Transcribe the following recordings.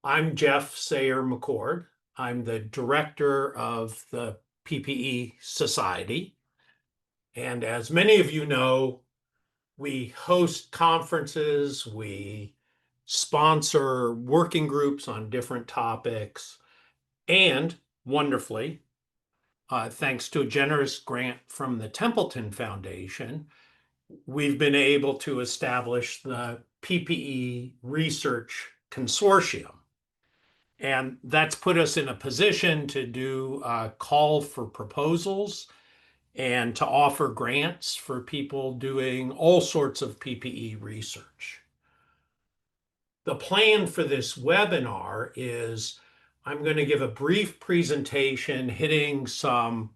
I'm Geoff Sayre-McCord. I'm the director of the PPE Society. And as many of you know, we host conferences, we sponsor working groups on different topics, and wonderfully, thanks to a generous grant from the Templeton Foundation, we've been able to establish the PPE Research Consortium. And that's put us in a position to do a call for proposals and to offer grants for people doing all sorts of PPE research. The plan for this webinar is I'm going to give a brief presentation hitting some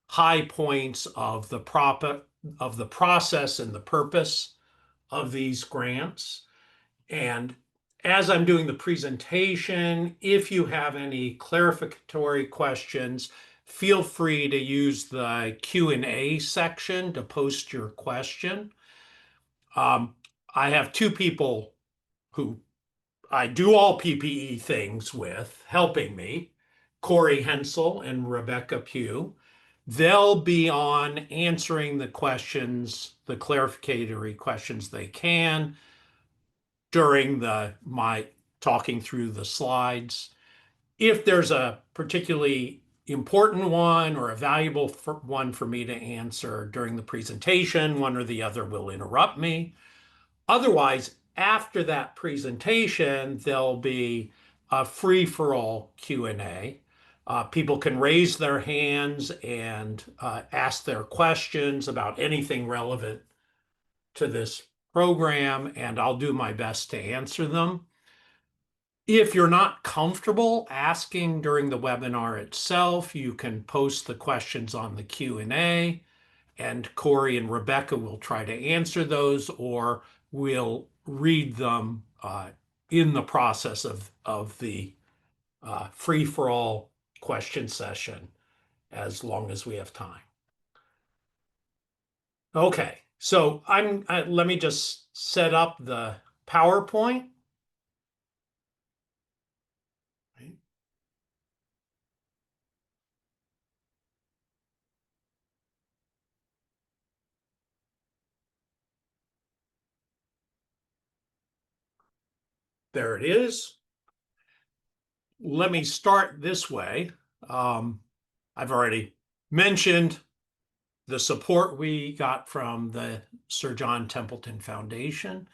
high points of the process and the purpose of these grants. And as I'm doing the presentation, if you have any clarificatory questions, feel free to use the Q&A section to post your question. I have two people who I do all PPE things with helping me, Corey Hensel and Rebecca Pugh. They'll be on answering the questions, the clarificatory questions they can during my talking through the slides. If there's a particularly important one or a valuable one for me to answer during the presentation, one or the other will interrupt me. Otherwise, after that presentation, there'll be a free-for-all Q&A. People can raise their hands and ask their questions about anything relevant to this program, and I'll do my best to answer them. If you're not comfortable asking during the webinar itself, you can post the questions on the Q&A, and Corey and Rebecca will try to answer those, or we'll read them in the process of the free-for-all question session as long as we have time. Okay. So let me just set up the PowerPoint. There it is. Let me start this way. I've already mentioned the support we got from the Sir John Templeton Foundation.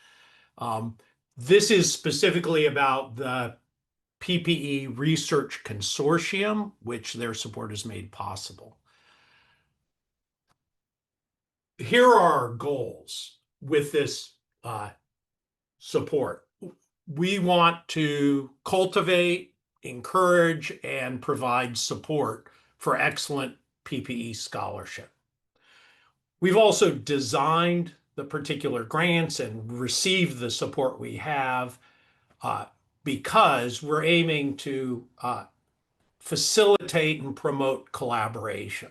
This is specifically about the PPE Research Consortium, which their support has made possible. Here are our goals with this support. We want to cultivate, encourage, and provide support for excellent PPE scholarship. We've also designed the particular grants and received the support we have because we're aiming to facilitate and promote collaboration,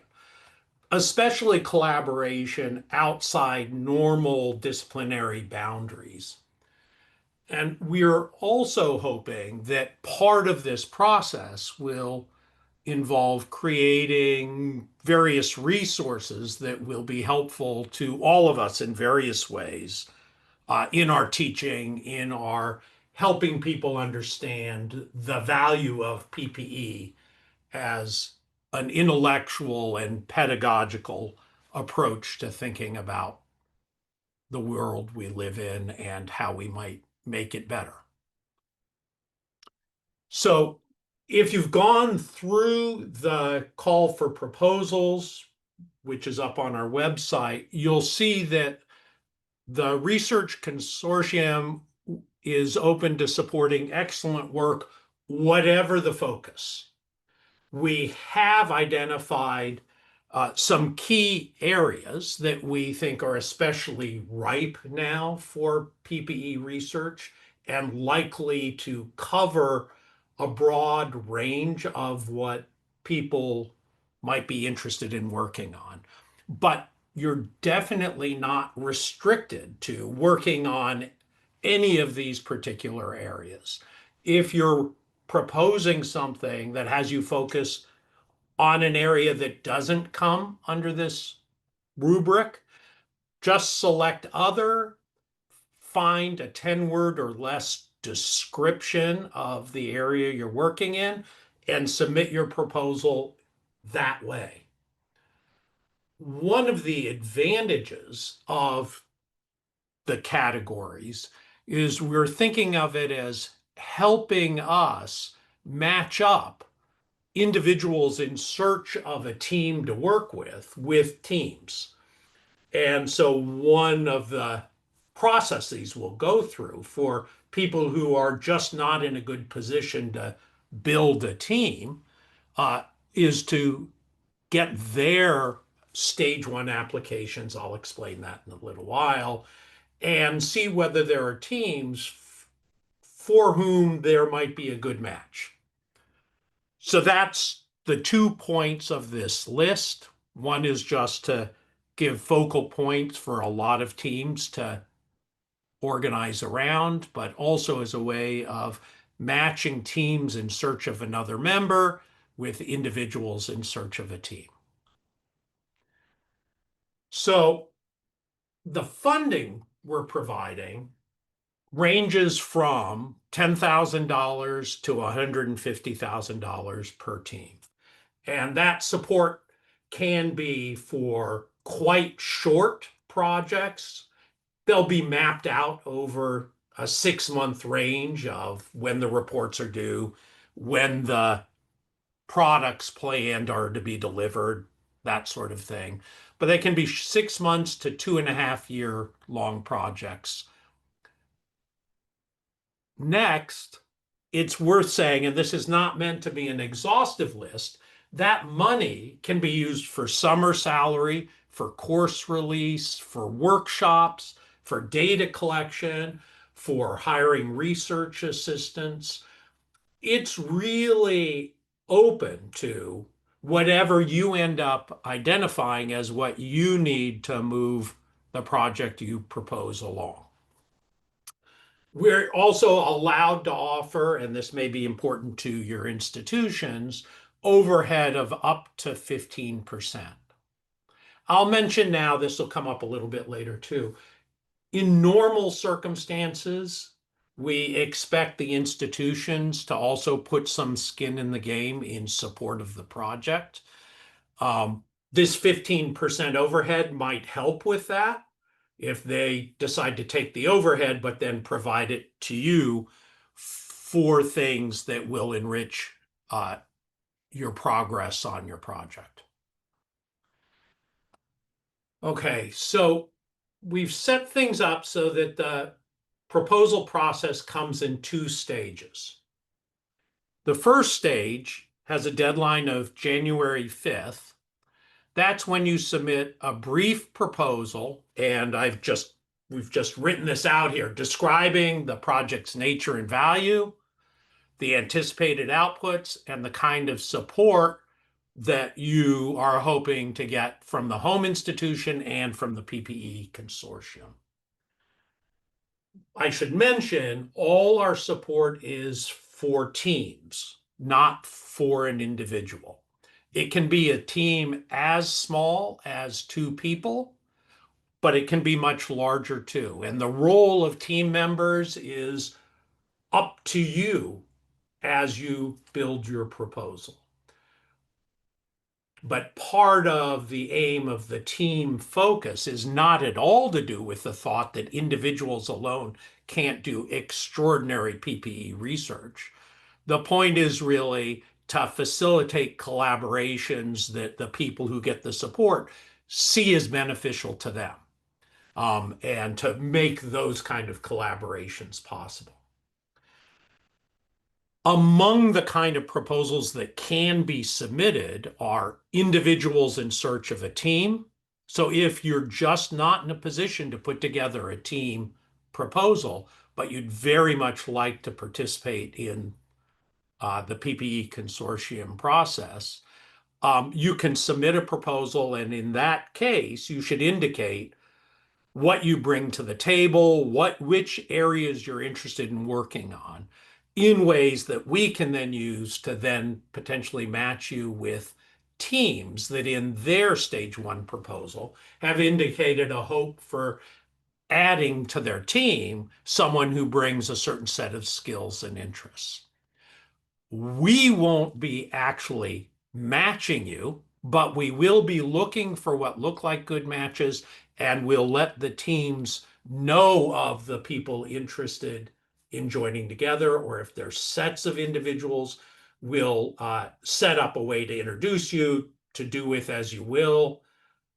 especially collaboration outside normal disciplinary boundaries. And we're also hoping that part of this process will involve creating various resources that will be helpful to all of us in various ways in our teaching, in our helping people understand the value of PPE as an intellectual and pedagogical approach to thinking about the world we live in and how we might make it better. So if you've gone through the call for proposals, which is up on our website, you'll see that the Research Consortium is open to supporting excellent work, whatever the focus. We have identified some key areas that we think are especially ripe now for PPE research and likely to cover a broad range of what people might be interested in working on. But you're definitely not restricted to working on any of these particular areas. If you're proposing something that has you focus on an area that doesn't come under this rubric, just select other, find a 10-word or less description of the area you're working in, and submit your proposal that way. One of the advantages of the categories is we're thinking of it as helping us match up individuals in search of a team to work with teams. And so one of the processes we'll go through for people who are just not in a good position to build a team is to get their stage one applications. I'll explain that in a little while, and see whether there are teams for whom there might be a good match. So that's the 2 points of this list. One is just to give focal points for a lot of teams to organize around, but also as a way of matching teams in search of another member with individuals in search of a team. So the funding we're providing ranges from $10,000 to $150,000 per team. And that support can be for quite short projects. They'll be mapped out over a 6-month range of when the reports are due, when the products planned are to be delivered, that sort of thing. But they can be 6 months to 2.5-year long projects. Next, it's worth saying, and this is not meant to be an exhaustive list, that money can be used for summer salary, for course release, for workshops, for data collection, for hiring research assistants. It's really open to whatever you end up identifying as what you need to move the project you propose along. We're also allowed to offer, and this may be important to your institutions, overhead of up to 15%. I'll mention now, this will come up a little bit later too. In normal circumstances, we expect the institutions to also put some skin in the game in support of the project. This 15% overhead might help with that if they decide to take the overhead, but then provide it to you for things that will enrich your progress on your project. Okay, so we've set things up so that the proposal process comes in 2 stages. The first stage has a deadline of January 5th. That's when you submit a brief proposal, and we've just written this out here, describing the project's nature and value, the anticipated outputs, and the kind of support that you are hoping to get from the home institution and from the PPE Consortium. I should mention, all our support is for teams, not for an individual. It can be a team as small as 2 people, but it can be much larger too. And the role of team members is up to you as you build your proposal. But part of the aim of the team focus is not at all to do with the thought that individuals alone can't do extraordinary PPE research. The point is really to facilitate collaborations that the people who get the support see as beneficial to them, and to make those kind of collaborations possible. Among the kind of proposals that can be submitted are individuals in search of a team. So if you're just not in a position to put together a team proposal, but you'd very much like to participate in the PPE Consortium process, you can submit a proposal, and in that case, you should indicate what you bring to the table, which areas you're interested in working on. in ways that we can then use to then potentially match you with teams that in their stage one proposal have indicated a hope for adding to their team someone who brings a certain set of skills and interests. We won't be actually matching you, but we will be looking for what look like good matches, and we'll let the teams know of the people interested in joining together, or if there's sets of individuals, we'll set up a way to introduce you to do with as you will,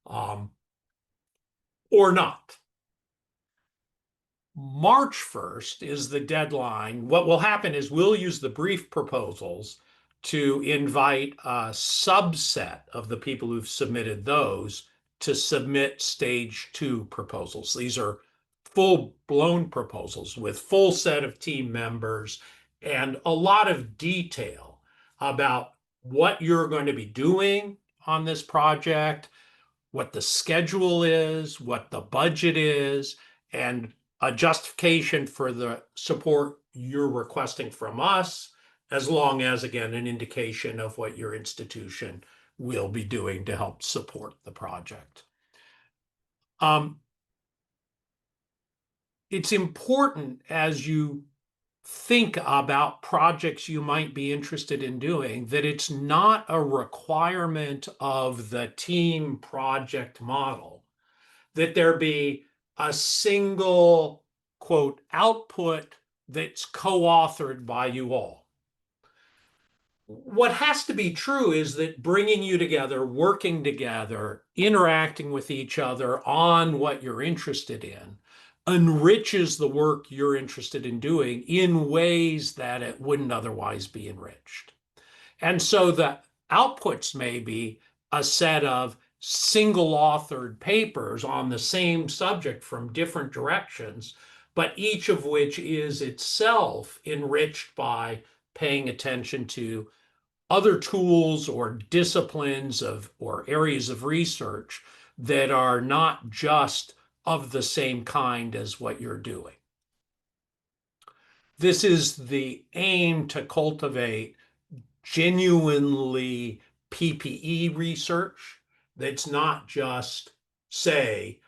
or not. March 1st is the deadline. What will happen is we'll use the brief proposals to invite a subset of the people who've submitted those to submit stage two proposals. These are full-blown proposals with full set of team members and a lot of detail about what you're going to be doing on this project, what the schedule is, what the budget is, and a justification for the support you're requesting from us, as long as, again, an indication of what your institution will be doing to help support the project. It's important as you think about projects you might be interested in doing that it's not a requirement of the team project model that there be a single, quote, output that's co-authored by you all. What has to be true is that bringing you together, working together, interacting with each other on what you're interested in enriches the work you're interested in doing in ways that it wouldn't otherwise be enriched. And so the outputs may be a set of single authored papers on the same subject from different directions, but each of which is itself enriched by paying attention to other tools or disciplines of or areas of research that are not just of the same kind as what you're doing. This is the aim to cultivate genuinely PPE research that's not just, say,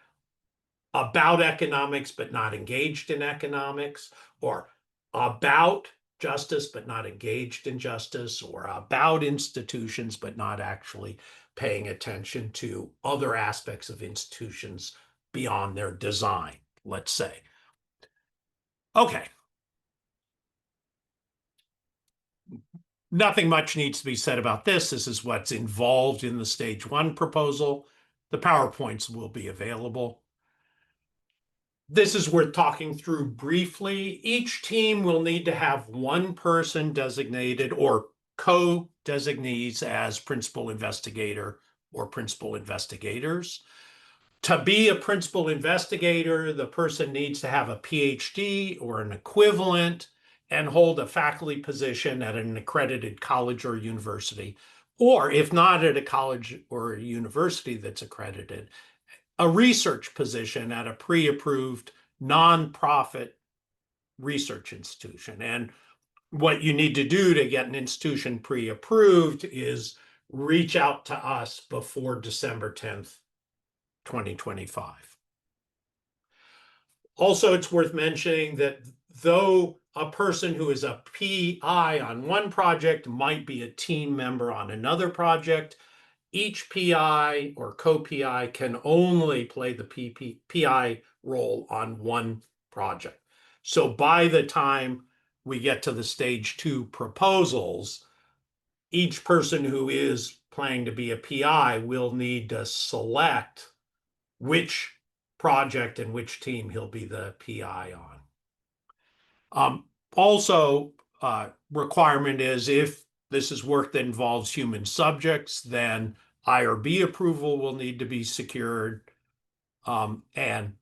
about economics but not engaged in economics, or about justice but not engaged in justice, or about institutions but not actually paying attention to other aspects of institutions beyond their design, let's say. Okay. Nothing much needs to be said about this. This is what's involved in the stage one proposal. The PowerPoints will be available. This is worth talking through briefly. Each team will need to have one person designated or co-designees as principal investigator or principal investigators. To be a principal investigator, the person needs to have a PhD or an equivalent and hold a faculty position at an accredited college or university, or if not at a college or a university that's accredited, a research position at a pre-approved nonprofit research institution. And what you need to do to get an institution pre-approved is reach out to us before December 10th, 2025. Also, it's worth mentioning that though a person who is a PI on one project might be a team member on another project, each PI or co-PI can only play the PI role on one project. So by the time we get to the stage two proposals, each person who is planning to be a PI will need to select which project and which team he'll be the PI on. Also, requirement is if this is work that involves human subjects, then IRB approval will need to be secured. And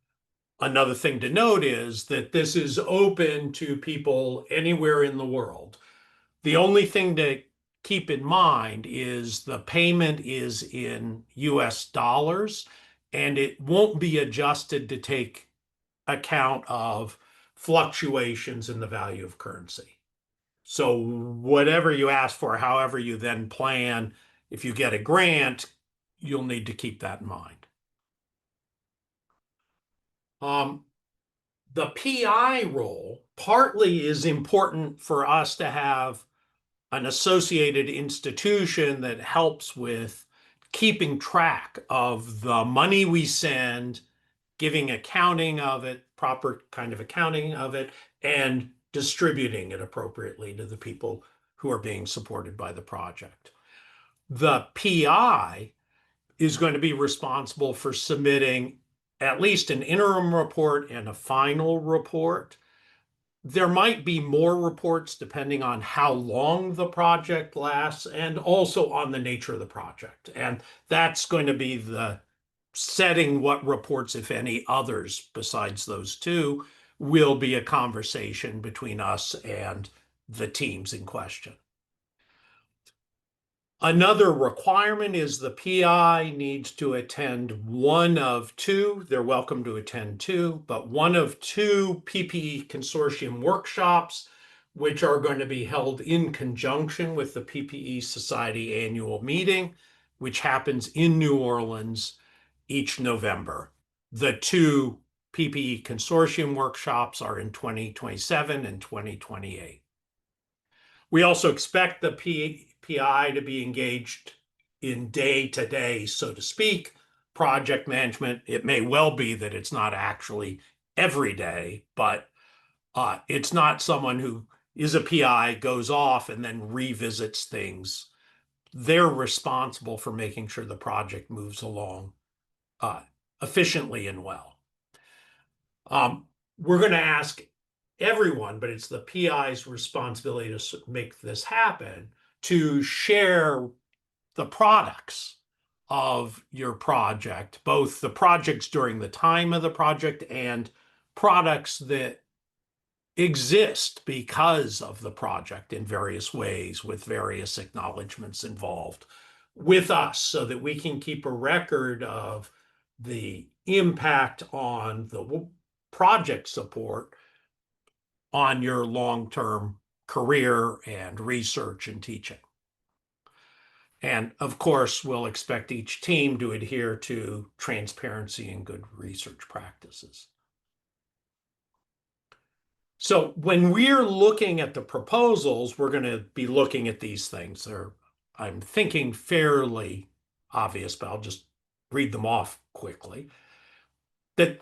another thing to note is that this is open to people anywhere in the world. The only thing to keep in mind is the payment is in US dollars, and it won't be adjusted to take account of fluctuations in the value of currency. So whatever you ask for, however you then plan, if you get a grant, you'll need to keep that in mind. The PI role partly is important for us to have an associated institution that helps with keeping track of the money we send, giving accounting of it, proper kind of accounting of it, and distributing it appropriately to the people who are being supported by the project. The PI is going to be responsible for submitting at least an interim report and a final report. There might be more reports depending on how long the project lasts and also on the nature of the project. And that's going to be the setting what reports, if any others besides those two, will be a conversation between us and the teams in question. Another requirement is the PI needs to attend one of two, they're welcome to attend two, but one of two PPE Consortium workshops, which are going to be held in conjunction with the PPE Society annual meeting, which happens in New Orleans each November. The two PPE Consortium workshops are in 2027 and 2028. We also expect the PI to be engaged in day-to-day, so to speak, project management. It may well be that it's not actually every day, but it's not someone who is a PI, goes off, and then revisits things. They're responsible for making sure the project moves along efficiently and well. We're going to ask everyone, but it's the PI's responsibility to make this happen, to share the products of your project, both the projects during the time of the project and products that exist because of the project in various ways with various acknowledgments involved with us so that we can keep a record of the impact on the project support on your long-term career and research and teaching. And of course, we'll expect each team to adhere to transparency and good research practices. So when we're looking at the proposals, we're going to be looking at these things. I'm thinking fairly obvious, but I'll just read them off quickly. That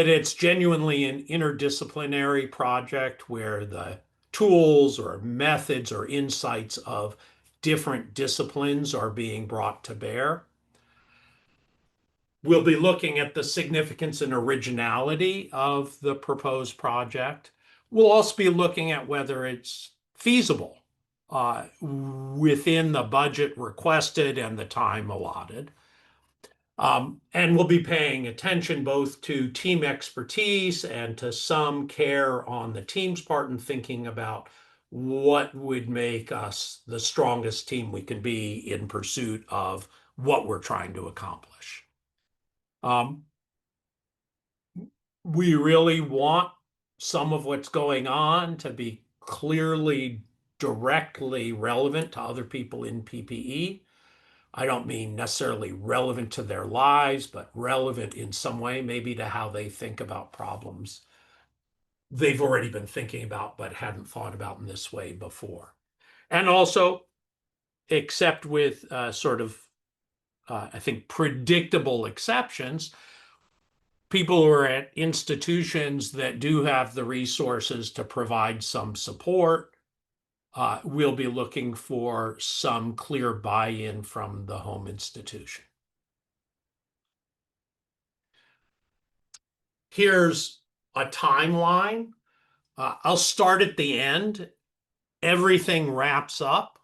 it's genuinely an interdisciplinary project where the tools or methods or insights of different disciplines are being brought to bear. We'll be looking at the significance and originality of the proposed project. We'll also be looking at whether it's feasible within the budget requested and the time allotted. And we'll be paying attention both to team expertise and to some care on the team's part in thinking about what would make us the strongest team we can be in pursuit of what we're trying to accomplish. We really want some of what's going on to be clearly, directly relevant to other people in PPE. I don't mean necessarily relevant to their lives, but relevant in some way, maybe to how they think about problems they've already been thinking about, but hadn't thought about in this way before. And also, except with I think, predictable exceptions, people who are at institutions that do have the resources to provide some support, we'll be looking for some clear buy-in from the home institution. Here's a timeline. I'll start at the end. Everything wraps up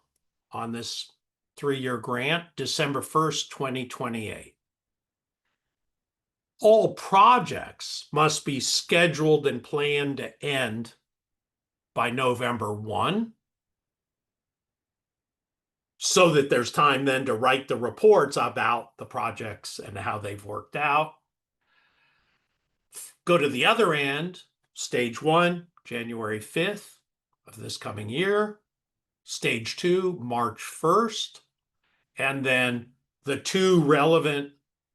on this 3-year grant, December 1st, 2028. All projects must be scheduled and planned to end by November 1, so that there's time then to write the reports about the projects and how they've worked out. Go to the other end, stage 1, January 5th of this coming year. Stage 2, March 1st. And then the 2 relevant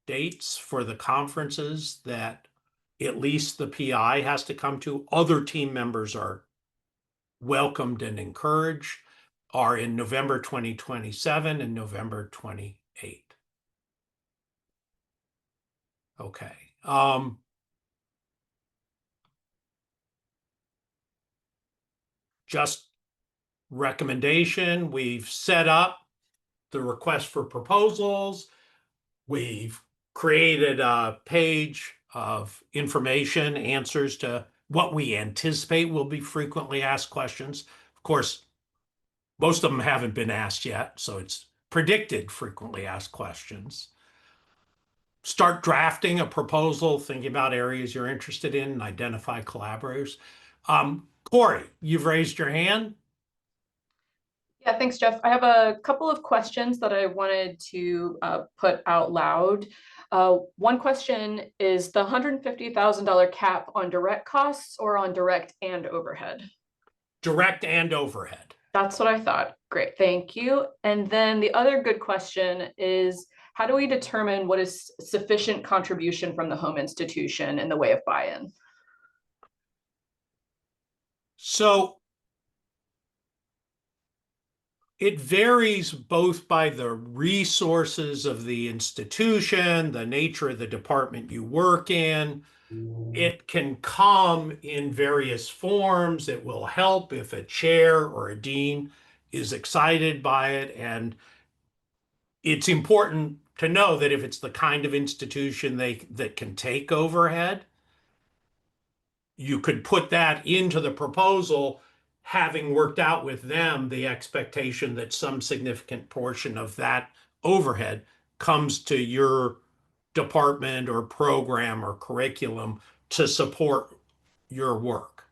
dates for the conferences that at least the PI has to come to, other team members are welcomed and encouraged, are in November 2027 and November 28. Okay. Just recommendation, we've set up the request for proposals. We've created a page of information, answers to what we anticipate will be frequently asked questions. Of course, most of them haven't been asked yet, so it's predicted frequently asked questions. Start drafting a proposal, thinking about areas you're interested in, and identify collaborators. Corey, you've raised your hand. Yeah, thanks, Geoff. I have a couple of questions that I wanted to put out loud. One question is the $150,000 cap on direct costs or on direct and overhead? Direct and overhead. That's what I thought. Great, thank you. And then the other good question is, how do we determine what is sufficient contribution from the home institution in the way of buy-in? So it varies both by the resources of the institution, the nature of the department you work in. It can come in various forms. It will help if a chair or a dean is excited by it. And it's important to know that if it's the kind of institution that can take overhead, you could put that into the proposal, having worked out with them the expectation that some significant portion of that overhead comes to your department or program or curriculum to support your work.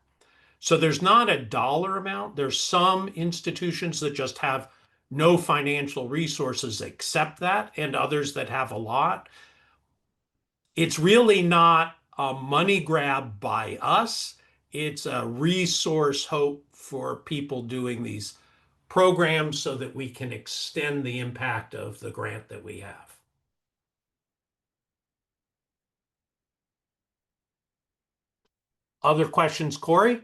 So there's not a dollar amount. There's some institutions that just have no financial resources except that, and others that have a lot. It's really not a money grab by us. It's a resource hope for people doing these programs so that we can extend the impact of the grant that we have. Other questions, Corey?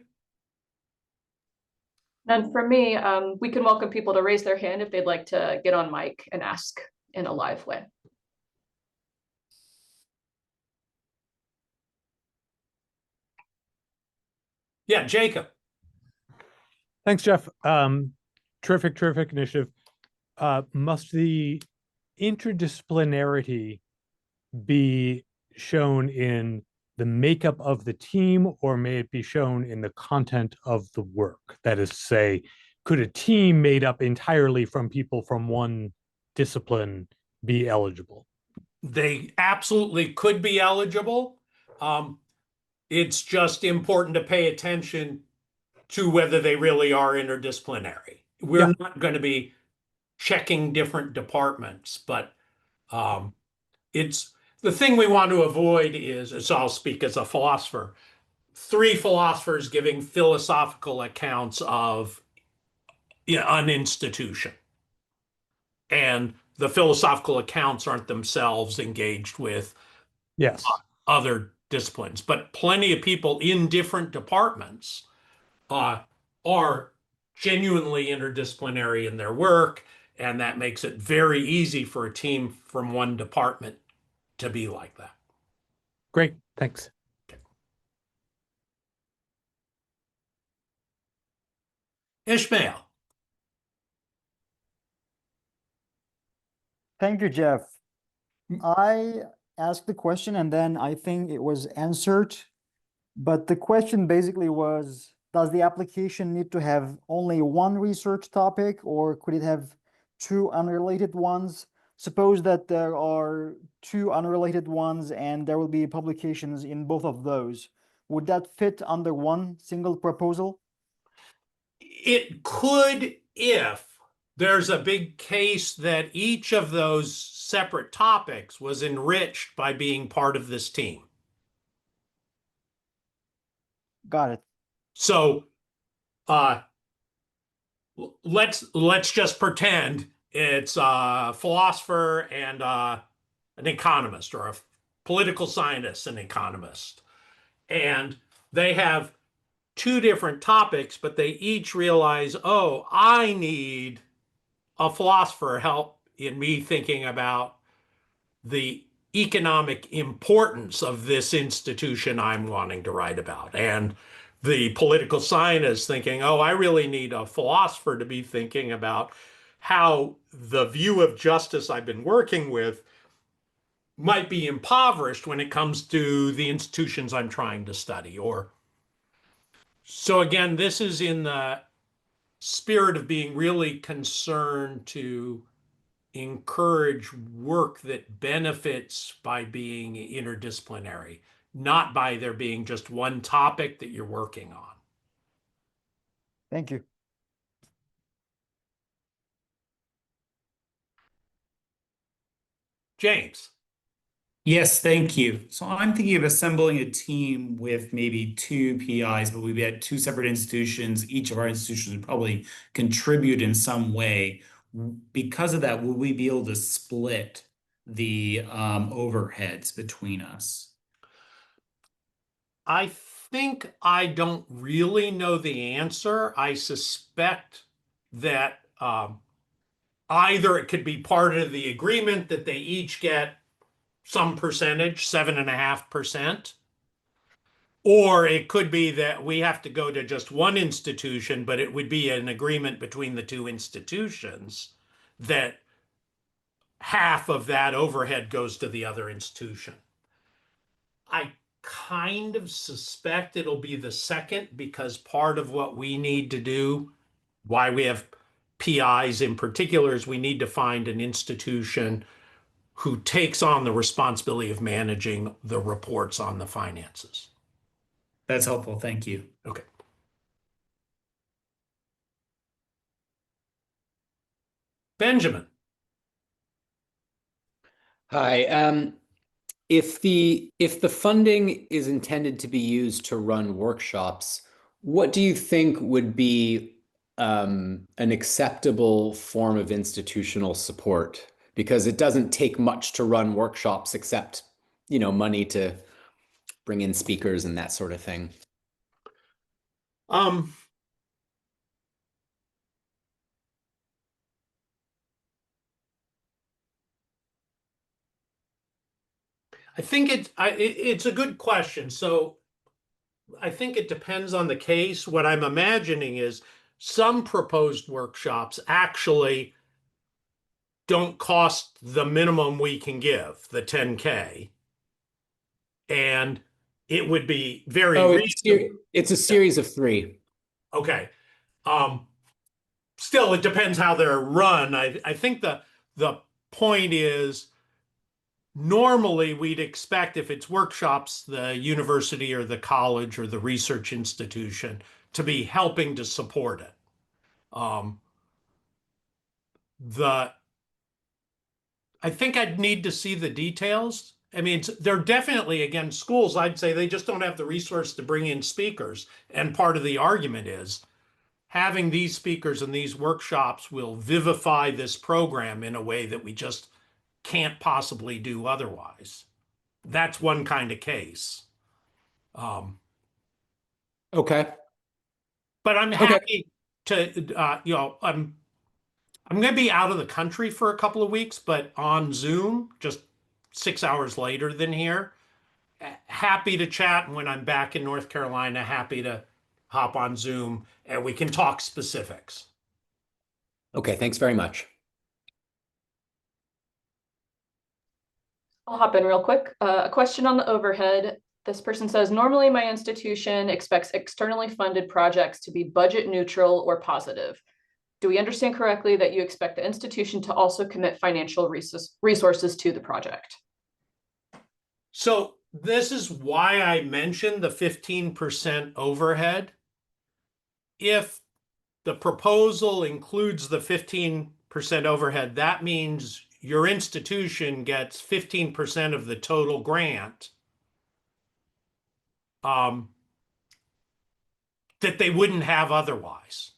And for me, we can welcome people to raise their hand if they'd like to get on mic and ask in a live way. Yeah, Jacob. Thanks, Geoff. Terrific initiative. Must the interdisciplinarity be shown in the makeup of the team, or may it be shown in the content of the work? That is to say, could a team made up entirely from people from one discipline be eligible? They absolutely could be eligible. It's just important to pay attention to whether they really are interdisciplinary. We're not going to be checking different departments, but it's the thing we want to avoid is, so I'll speak as a philosopher, 3 philosophers giving philosophical accounts of an institution. And the philosophical accounts aren't themselves engaged with other disciplines, but plenty of people in different departments are genuinely interdisciplinary in their work, and that makes it very easy for a team from one department to be like that. Great, thanks. Okay. Ishmael. Thank you, Geoff. I asked the question and then I think it was answered. But the question basically was, does the application need to have only one research topic, or could it have 2 unrelated ones? Suppose that there are 2 unrelated ones and there will be publications in both of those. Would that fit under one single proposal? It could if there's a big case that each of those separate topics was enriched by being part of this team. Got it. So let's just pretend it's a philosopher and an economist, or a political scientist and economist, and they have two different topics, but they each realize, oh, I need a philosopher help in me thinking about the economic importance of this institution I'm wanting to write about. And the political scientist thinking, oh, I really need a philosopher to be thinking about how the view of justice I've been working with might be impoverished when it comes to the institutions I'm trying to study. Or so again, this is in the spirit of being really concerned to encourage work that benefits by being interdisciplinary, not by there being just one topic that you're working on. Thank you. James. Yes, thank you. So I'm thinking of assembling a team with maybe two PIs, but we'd be at two separate institutions. Each of our institutions would probably contribute in some way. Because of that, will we be able to split the overheads between us? I think I don't really know the answer. I suspect that either it could be part of the agreement that they each get some percentage, 7.5%, or it could be that we have to go to just one institution, but it would be an agreement between the two institutions that half of that overhead goes to the other institution. I kind of suspect it'll be the second, because part of what we need to do, why we have PIs in particular, is we need to find an institution who takes on the responsibility of managing the reports on the finances. That's helpful. Thank you. Okay. Benjamin. Hi. If the funding is intended to be used to run workshops, what do you think would be an acceptable form of institutional support? Because it doesn't take much to run workshops except, money to bring in speakers and that sort of thing. I think it's a good question. So I think it depends on the case. What I'm imagining is some proposed workshops actually don't cost the minimum we can give, the 10K. And it would be very reasonable. It's a series of 3. Okay. Still, it depends how they're run. I think the point is, normally we'd expect, if it's workshops, the university or the college or the research institution to be helping to support it. I think I'd need to see the details. I mean, they're definitely, again, schools, I'd say they just don't have the resource to bring in speakers. And part of the argument is having these speakers and these workshops will vivify this program in a way that we just can't possibly do otherwise. That's one kind of case. Okay. But I'm happy to, I'm going to be out of the country for a couple of weeks, but on Zoom, just 6 hours later than here. Happy to chat. And when I'm back in North Carolina, happy to hop on Zoom and we can talk specifics. Okay, thanks very much. I'll hop in real quick. A question on the overhead. This person says, normally my institution expects externally funded projects to be budget neutral or positive. Do we understand correctly that you expect the institution to also commit financial resources to the project? So this is why I mentioned the 15% overhead. If the proposal includes the 15% overhead, that means your institution gets 15% of the total grant that they wouldn't have otherwise.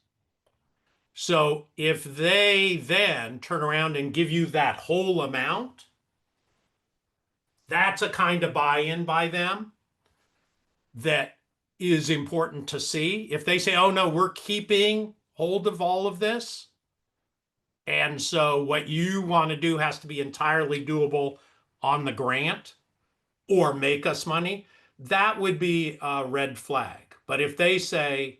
So if they then turn around and give you that whole amount, that's a kind of buy-in by them that is important to see. If they say, oh no, we're keeping hold of all of this, and so what you want to do has to be entirely doable on the grant or make us money, that would be a red flag. But if they say,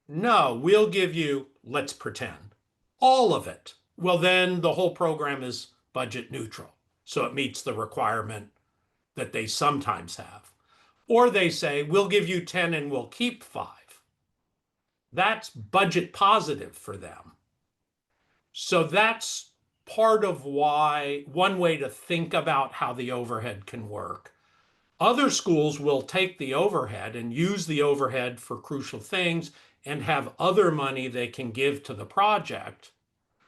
no, we'll give you, let's pretend, all of it, well, then the whole program is budget neutral. So it meets the requirement that they sometimes have. Or they say, we'll give you 10 and we'll keep 5. That's budget positive for them. So that's part of why, one way to think about how the overhead can work. Other schools will take the overhead and use the overhead for crucial things and have other money they can give to the project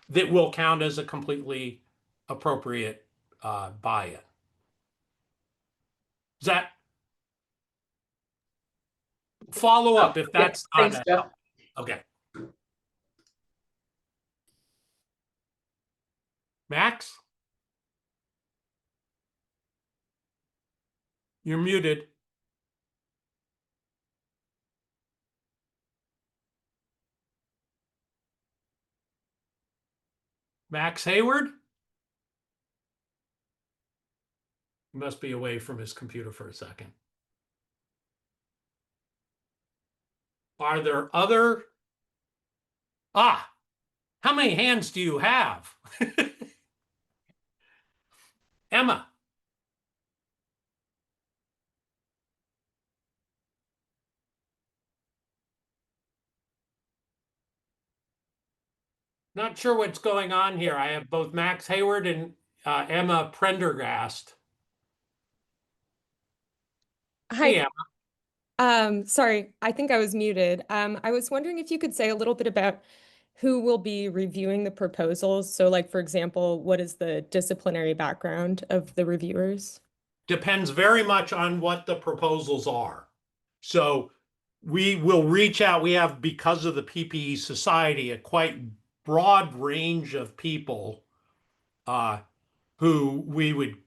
that will count as a completely appropriate buy-in. Does that follow up if that's Thanks, Geoff. okay. Max? You're muted. Max Hayward? He must be away from his computer for a second. Are there other? How many hands do you have? Emma. Not sure what's going on here. I have both Max Hayward and Emma Prendergast. Hey, Hi. Sorry, I think I was muted. I was wondering if you could say a little bit about who will be reviewing the proposals. So, like, for example, what is the disciplinary background of the reviewers? depends very much on what the proposals are. So we will reach out. We have, because of the PPE Society, a quite broad range of people who we would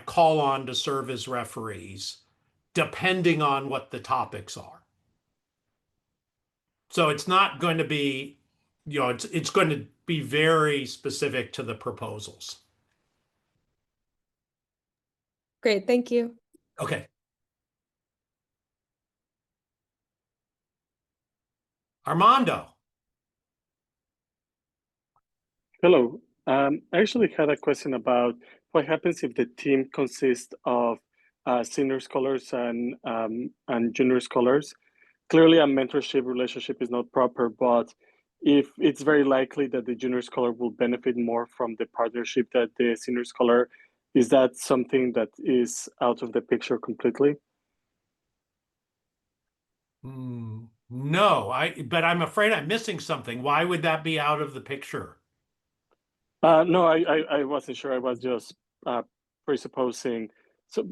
call on to serve as referees, depending on what the topics are. So it's not going to be, it's going to be very specific to the proposals. Great, thank you. Okay. Armando. Hello. I actually had a question about what happens if the team consists of senior scholars and junior scholars. Clearly, a mentorship relationship is not proper, but if it's very likely that the junior scholar will benefit more from the partnership that the senior scholar, is that something that is out of the picture completely? No, but I'm afraid I'm missing something. Why would that be out of the picture? No, I wasn't sure. I was just presupposing. So,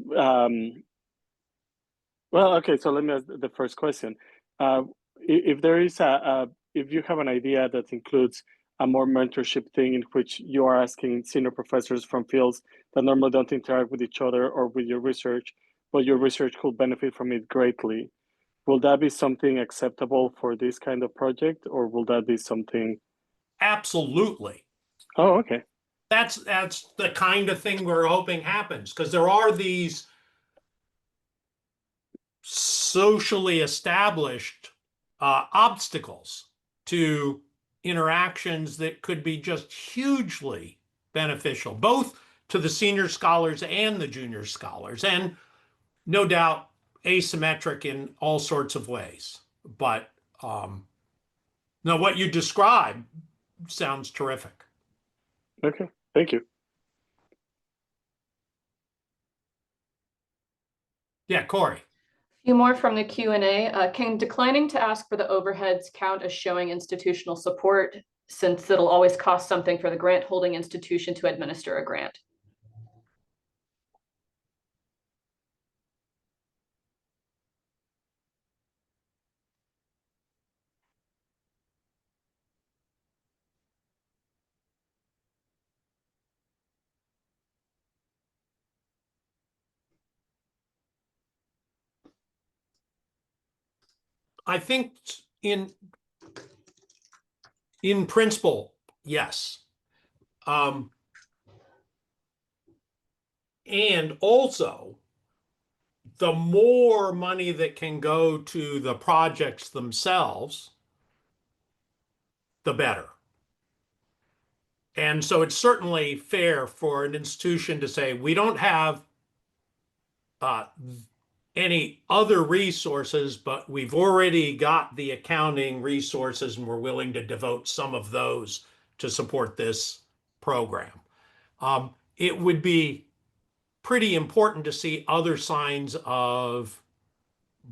well, okay. So let me ask the first question. If there is if you have an idea that includes a more mentorship thing in which you are asking senior professors from fields that normally don't interact with each other or with your research, but your research could benefit from it greatly, will that be something acceptable for this kind of project, or will that be something? Absolutely. Oh, okay. That's the kind of thing we're hoping happens, because there are these socially established obstacles to interactions that could be just hugely beneficial, both to the senior scholars and the junior scholars, and no doubt asymmetric in all sorts of ways. But no, what you described sounds terrific. Okay, thank you. Yeah, Corey. A few more from the Q&A. Can declining to ask for the overheads count as showing institutional support, since it'll always cost something for the grant holding institution to administer a grant? I think in principle, yes. And also, the more money that can go to the projects themselves, the better. And so it's certainly fair for an institution to say, we don't have any other resources, but we've already got the accounting resources and we're willing to devote some of those to support this program. It would be pretty important to see other signs of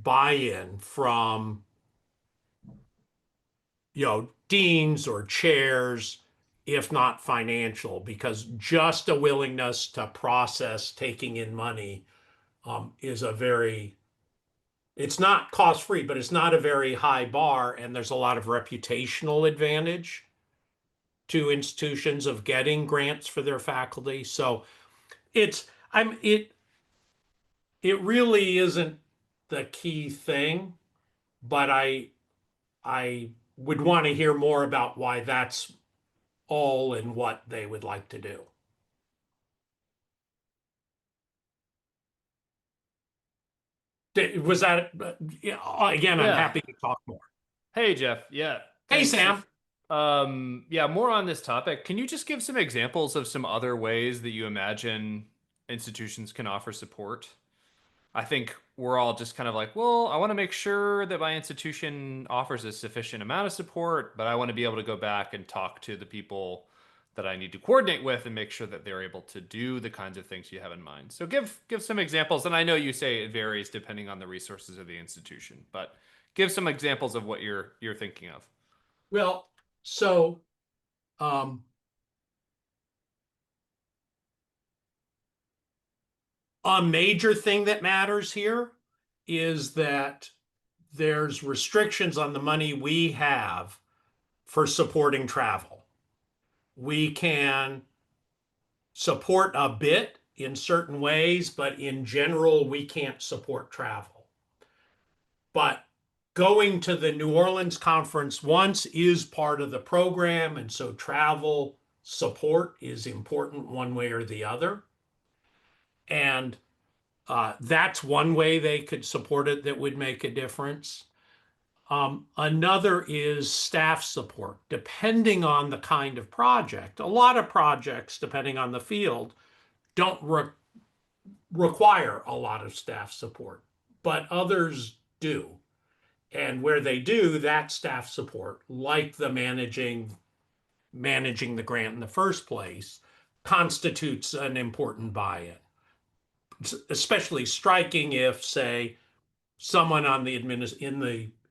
buy-in from, deans or chairs, if not financial, because just a willingness to process taking in money is it's not cost-free, but it's not a very high bar, and there's a lot of reputational advantage to institutions of getting grants for their faculty. So it really isn't the key thing, but I would want to hear more about why that's all and what they would like to do. Was that, again, I'm happy to talk more. Hey, Geoff. Yeah. Hey, Thanks. Sam. Yeah, more on this topic. Can you just give some examples of some other ways that you imagine institutions can offer support? I think we're all just kind of like, well, I want to make sure that my institution offers a sufficient amount of support, but I want to be able to go back and talk to the people that I need to coordinate with and make sure that they're able to do the kinds of things you have in mind. So give some examples. And I know you say it varies depending on the resources of the institution, but give some examples of what you're thinking of. Well, so a major thing that matters here is that there's restrictions on the money we have for supporting travel. We can support a bit in certain ways, but in general, we can't support travel. But going to the New Orleans conference once is part of the program, and so travel support is important one way or the other. And that's one way they could support it that would make a difference. Another is staff support, depending on the kind of project. A lot of projects, depending on the field, don't require a lot of staff support, but others do. And where they do, that staff support, like the managing the grant in the first place, constitutes an important buy-in. It's especially striking if, say, someone on the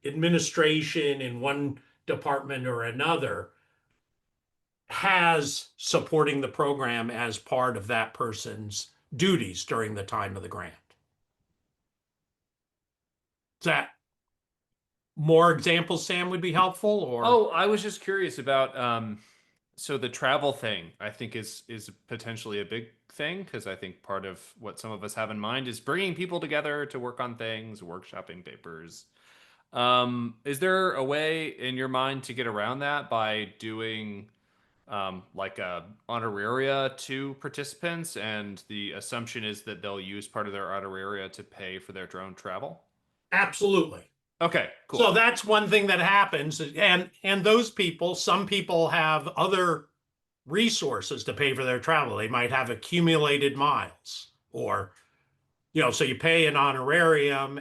administration in one department or another has supporting the program as part of that person's duties during the time of the grant. Is that more examples, Sam, would be helpful? Or I was just curious about so the travel thing, I think is potentially a big thing, because I think part of what some of us have in mind is bringing people together to work on things, workshopping papers. Is there a way in your mind to get around that by doing like a honoraria to participants, and the assumption is that they'll use part of their honoraria to pay for their drone travel? Absolutely. Okay, cool. So that's one thing that happens. And those people, some people have other resources to pay for their travel. They might have accumulated miles, or, so you pay an honorarium,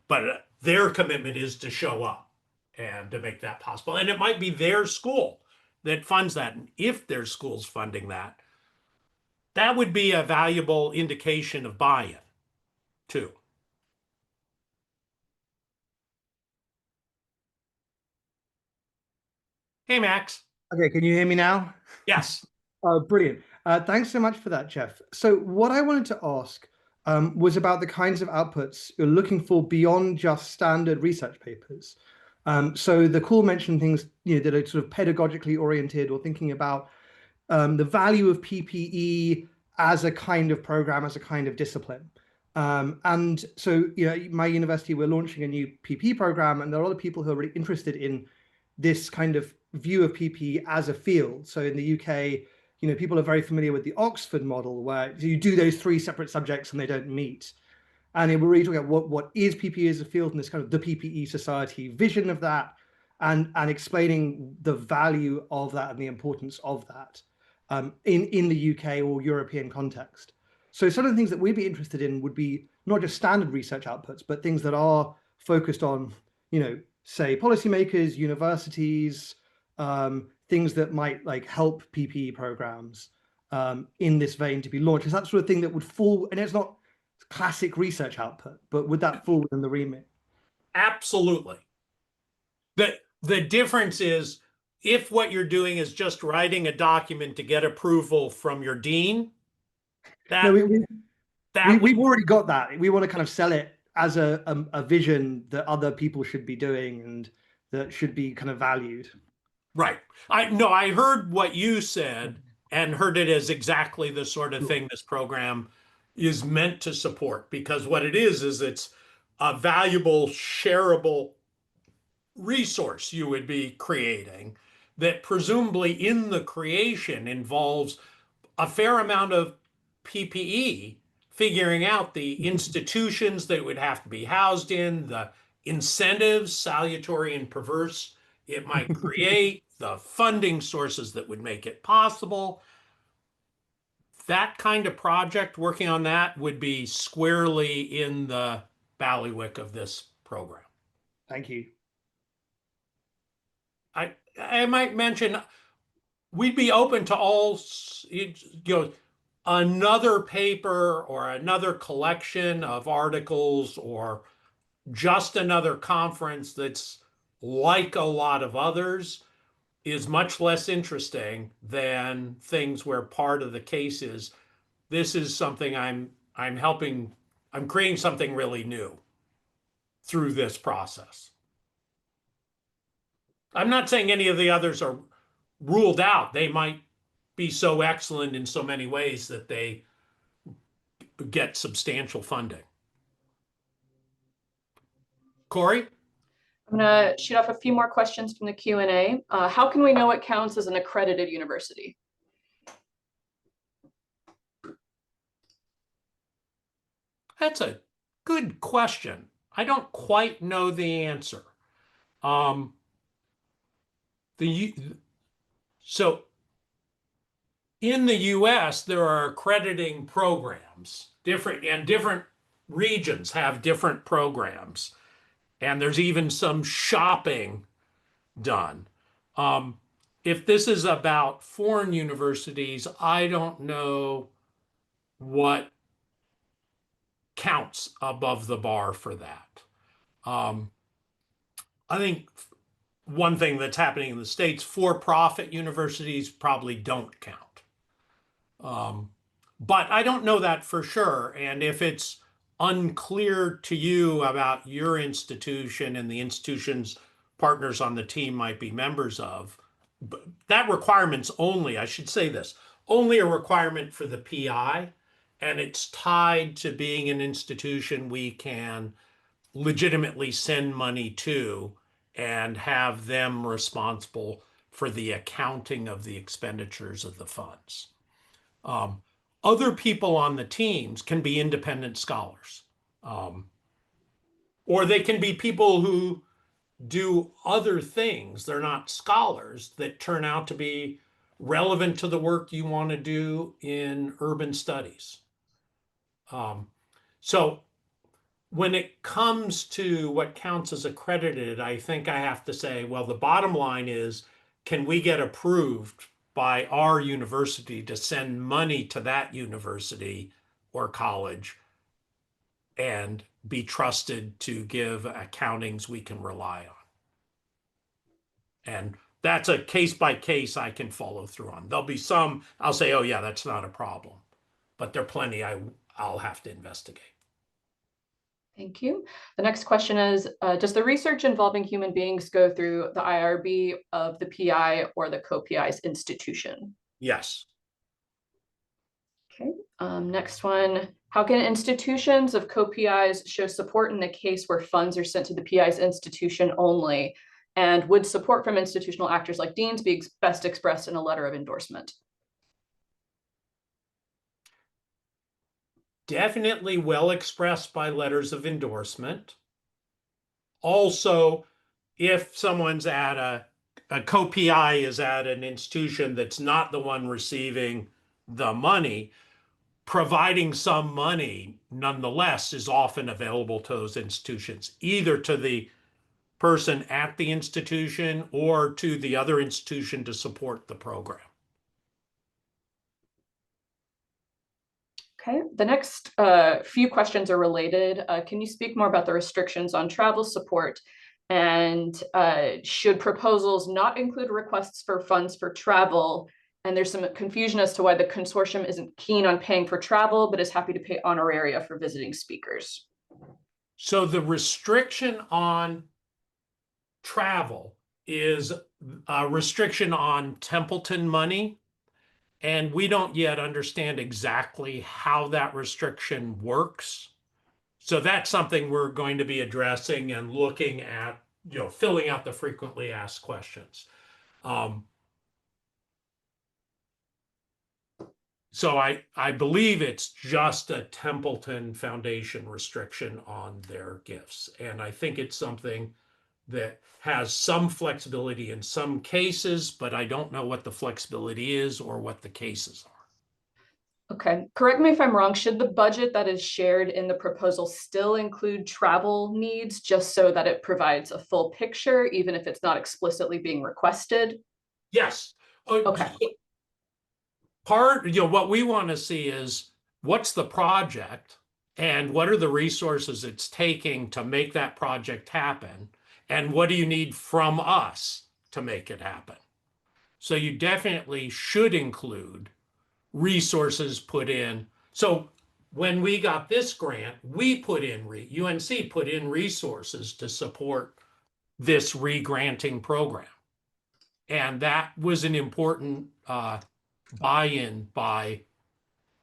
but their commitment is to show up and to make that possible. And it might be their school that funds that. And if their school's funding that, that would be a valuable indication of buy-in too. Hey, Max. Okay, can you hear me now? Yes. Oh, brilliant. Thanks so much for that, Geoff. So what I wanted to ask was about the kinds of outputs you're looking for beyond just standard research papers. So the call mentioned things that are sort of pedagogically oriented, or thinking about the value of PPE as a kind of program, as a kind of discipline. And so, my university, we're launching a new PPE program, and there are other people who are really interested in this kind of view of PPE as a field. So in the UK, people are very familiar with the Oxford model, where you do those 3 separate subjects and they don't meet. And we're really talking about what is PPE as a field, and this kind of the PPE society vision of that, and explaining the value of that and the importance of that in the UK or European context. So some of the things that we'd be interested in would be not just standard research outputs, but things that are focused on, say, policymakers, universities, things that might like help PPE programs in this vein to be launched. Is that sort of thing that would fall, and it's not classic research output, but would that fall within the remit? Absolutely. The difference is if what you're doing is just writing a document to get approval from your dean, we've already got that. We want to kind of sell it as a vision that other people should be doing and that should be kind of valued. Right. I heard what you said and heard it as exactly the sort of thing this program is meant to support, because what it is it's a valuable, shareable resource you would be creating that presumably in the creation involves a fair amount of PPE, figuring out the institutions that it would have to be housed in, the incentives, salutary and perverse, it might create, the funding sources that would make it possible. That kind of project, working on that, would be squarely in the bailiwick of this program. Thank you. I might mention we'd be open to all, another paper or another collection of articles or just another conference that's like a lot of others is much less interesting than things where part of the case is this is something I'm creating something really new through this process. I'm not saying any of the others are ruled out. They might be so excellent in so many ways that they get substantial funding. Corey? I'm going to shoot off a few more questions from the Q&A. How can we know what counts as an accredited university? That's a good question. I don't quite know the answer. So in the US, there are accrediting programs, different regions have different programs. And there's even some shopping done. If this is about foreign universities, I don't know what counts above the bar for that. I think one thing that's happening in the States, for-profit universities probably don't count. But I don't know that for sure. And if it's unclear to you about your institution and the institutions partners on the team might be members of, that requirement's only, I should say this, only a requirement for the PI, and it's tied to being an institution we can legitimately send money to and have them responsible for the accounting of the expenditures of the funds. Other people on the teams can be independent scholars, or they can be people who do other things. They're not scholars that turn out to be relevant to the work you want to do in urban studies. So when it comes to what counts as accredited, I think I have to say, well, the bottom line is, can we get approved by our university to send money to that university or college and be trusted to give accountings we can rely on? And that's a case by case I can follow through on. There'll be some I'll say, oh yeah, that's not a problem. But there are plenty I'll have to investigate. Thank you. The next question is, does the research involving human beings go through the IRB of the PI or the co-PI's institution? Yes. Okay. Next one, how can institutions of co-PIs show support in the case where funds are sent to the PI's institution only? And would support from institutional actors like deans be best expressed in a letter of endorsement? Definitely well expressed by letters of endorsement. Also, if someone's at a co-PI is at an institution that's not the one receiving the money, providing some money nonetheless is often available to those institutions, either to the person at the institution or to the other institution to support the program. Okay, the next few questions are related. Can you speak more about the restrictions on travel support? And should proposals not include requests for funds for travel? And there's some confusion as to why the consortium isn't keen on paying for travel, but is happy to pay honoraria for visiting speakers. So the restriction on travel is a restriction on Templeton money. And we don't yet understand exactly how that restriction works. So that's something we're going to be addressing and looking at, filling out the frequently asked questions. So I believe it's just a Templeton Foundation restriction on their gifts. And I think it's something that has some flexibility in some cases, but I don't know what the flexibility is or what the cases are. Okay, correct me if I'm wrong. Should the budget that is shared in the proposal still include travel needs just so that it provides a full picture, even if it's not explicitly being requested? Yes. Okay. What we want to see is what's the project and what are the resources it's taking to make that project happen? And what do you need from us to make it happen? So you definitely should include resources put in. So when we got this grant, we put in, UNC put in resources to support this re-granting program. And that was an important buy-in by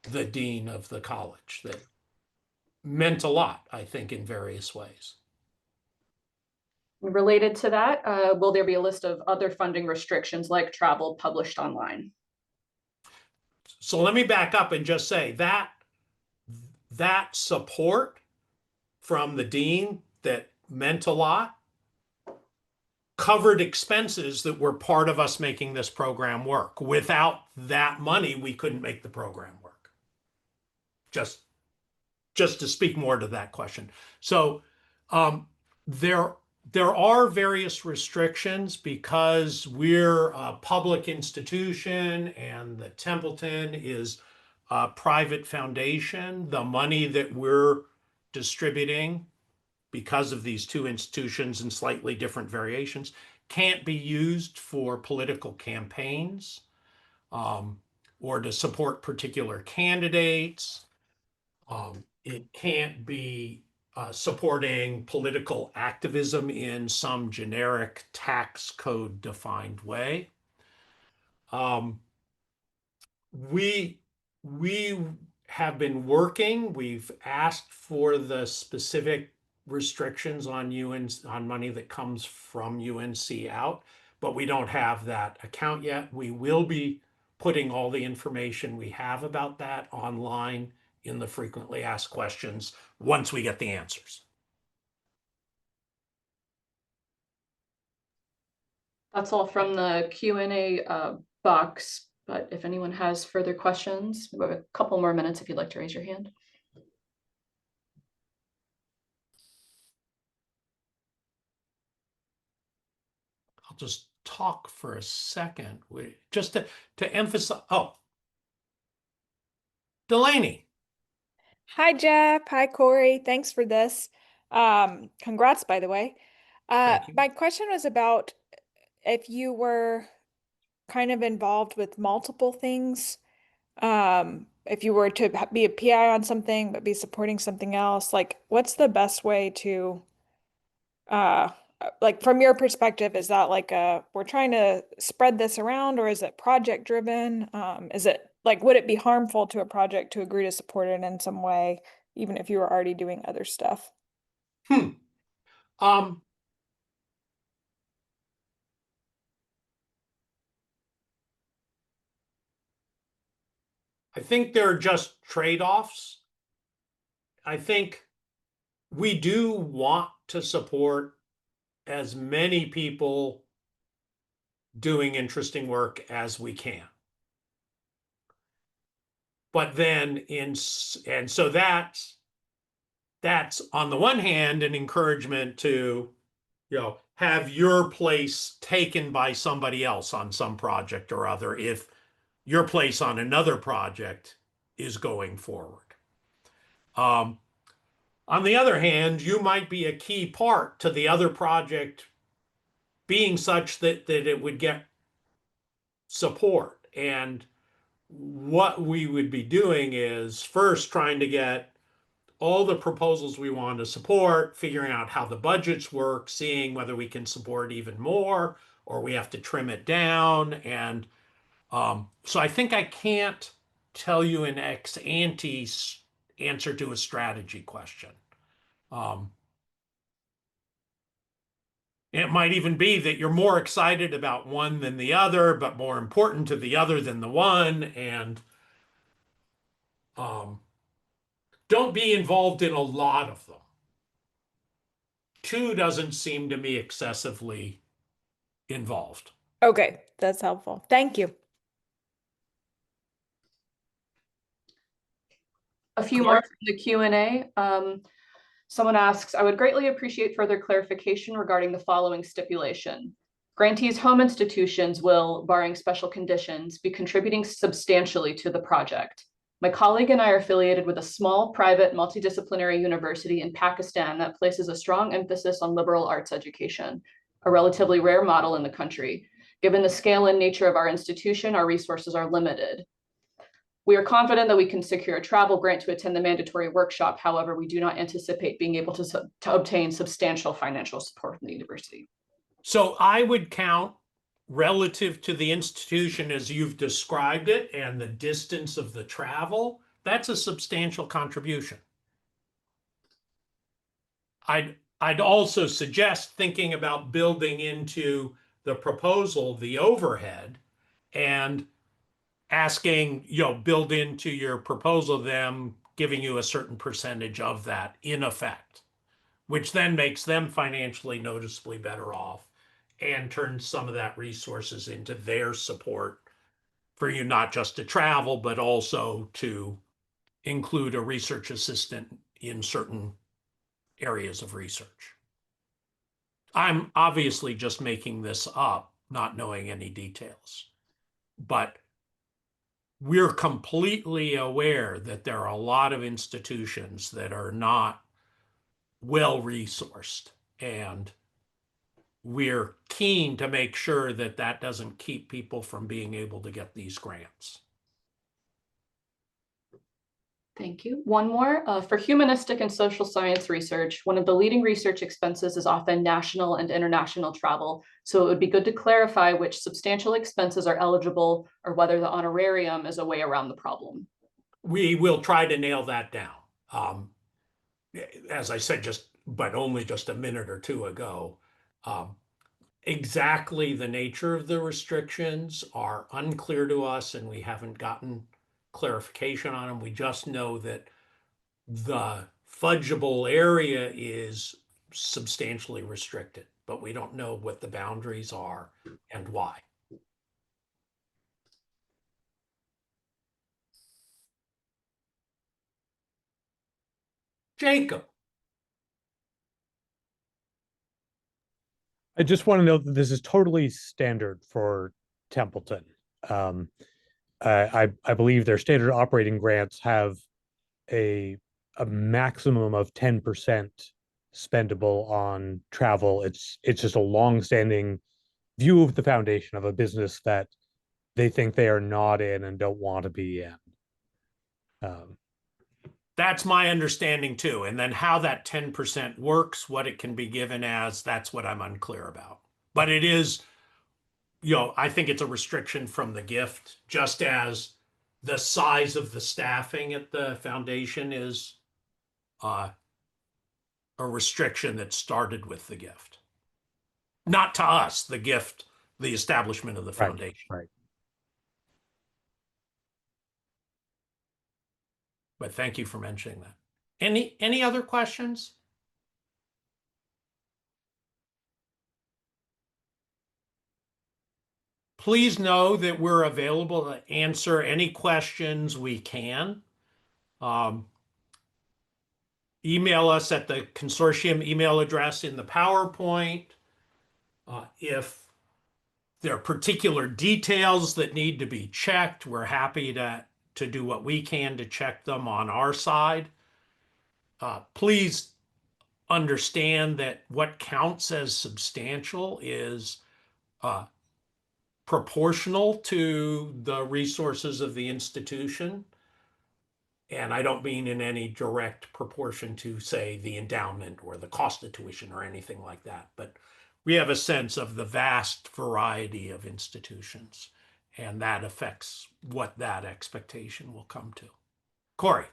the dean of the college that meant a lot, I think, in various ways. Related to that, will there be a list of other funding restrictions like travel published online? So let me back up and just say that support from the dean that meant a lot covered expenses that were part of us making this program work. Without that money, we couldn't make the program work. Just to speak more to that question. So there are various restrictions because we're a public institution and the Templeton is a private foundation. The money that we're distributing because of these two institutions and slightly different variations can't be used for political campaigns or to support particular candidates. It can't be supporting political activism in some generic tax code defined way. We have been working. We've asked for the specific restrictions on money that comes from UNC out, but we don't have that account yet. We will be putting all the information we have about that online in the frequently asked questions once we get the answers. That's all from the Q&A box, but if anyone has further questions, we have a couple more minutes if you'd like to raise your hand. I'll just talk for a second, just to emphasize. Oh, Delaney. Hi, Geoff. Hi, Corey. Thanks for this. Congrats, by the way. Thank you. My question was about if you were kind of involved with multiple things. If you were to be a PI on something, but be supporting something else, like what's the best way to, like from your perspective, is that like we're trying to spread this around, or is it project driven? Is it Like, would it be harmful to a project to agree to support it in some way, even if you were already doing other stuff? Um, I think they're just trade-offs. I think we do want to support as many people doing interesting work as we can. But then and so that's on the one hand an encouragement to, have your place taken by somebody else on some project or other if your place on another project is going forward. On the other hand, you might be a key part to the other project being such that it would get support. And what we would be doing is first trying to get all the proposals we want to support, figuring out how the budgets work, seeing whether we can support even more or we have to trim it down. And so I think I can't tell you an ex ante answer to a strategy question. It might even be that you're more excited about one than the other, but more important to the other than the one. And don't be involved in a lot of them. 2 doesn't seem to me excessively involved. Okay, that's helpful. Thank you. A few more from the Q&A. Someone asks, I would greatly appreciate further clarification regarding the following stipulation. Grantees' home institutions will, barring special conditions, be contributing substantially to the project. My colleague and I are affiliated with a small, private, multidisciplinary university in Pakistan that places a strong emphasis on liberal arts education, a relatively rare model in the country. Given the scale and nature of our institution, our resources are limited. We are confident that we can secure a travel grant to attend the mandatory workshop. However, we do not anticipate being able to obtain substantial financial support from the university. So I would count relative to the institution as you've described it and the distance of the travel, that's a substantial contribution. I'd also suggest thinking about building into the proposal the overhead and asking, build into your proposal them giving you a certain percentage of that in effect, which then makes them financially noticeably better off and turns some of that resources into their support for you, not just to travel, but also to include a research assistant in certain areas of research. I'm obviously just making this up, not knowing any details, but we're completely aware that there are a lot of institutions that are not well resourced, and we're keen to make sure that that doesn't keep people from being able to get these grants. Thank you. One more. For humanistic and social science research, one of the leading research expenses is often national and international travel. So it would be good to clarify which substantial expenses are eligible or whether the honorarium is a way around the problem. We will try to nail that down. As I said, but only just a minute or two ago, exactly the nature of the restrictions are unclear to us, and we haven't gotten clarification on them. We just know that the fudgeable area is substantially restricted, but we don't know what the boundaries are and why. Jacob. I just want to note that this is totally standard for Templeton. I believe their standard operating grants have a maximum of 10% spendable on travel. It's just a long-standing view of the foundation of a business that they think they are not in and don't want to be in. That's my understanding too. And then how that 10% works, what it can be given as, that's what I'm unclear about. But it is, I think it's a restriction from the gift, just as the size of the staffing at the foundation is a restriction that started with the gift. Not to us, the gift, the establishment of the foundation. Right. But thank you for mentioning that. Any other questions? Please know that we're available to answer any questions we can. Email us at the consortium email address in the PowerPoint. If there are particular details that need to be checked, we're happy to do what we can to check them on our side. Please understand that what counts as substantial is proportional to the resources of the institution. And I don't mean in any direct proportion to, say, the endowment or the cost of tuition or anything like that. But we have a sense of the vast variety of institutions, and that affects what that expectation will come to. Corey.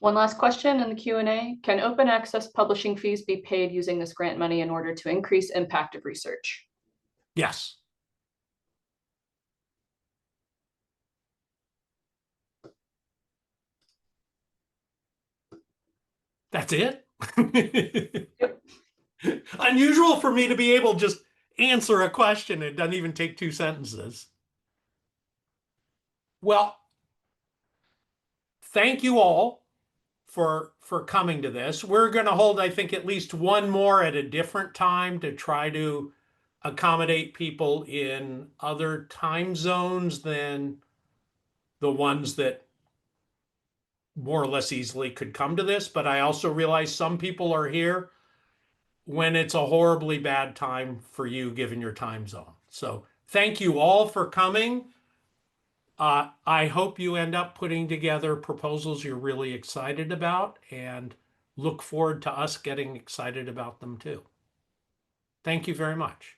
One last question in the Q&A. Can open access publishing fees be paid using this grant money in order to increase impact of research? Yes. That's it? Unusual for me to be able to just answer a question. It doesn't even take 2 sentences. Well, thank you all for coming to this. We're going to hold, I think, at least one more at a different time to try to accommodate people in other time zones than the ones that more or less easily could come to this. But I also realize some people are here when it's a horribly bad time for you given your time zone. So thank you all for coming. I hope you end up putting together proposals you're really excited about, and look forward to us getting excited about them too. Thank you very much.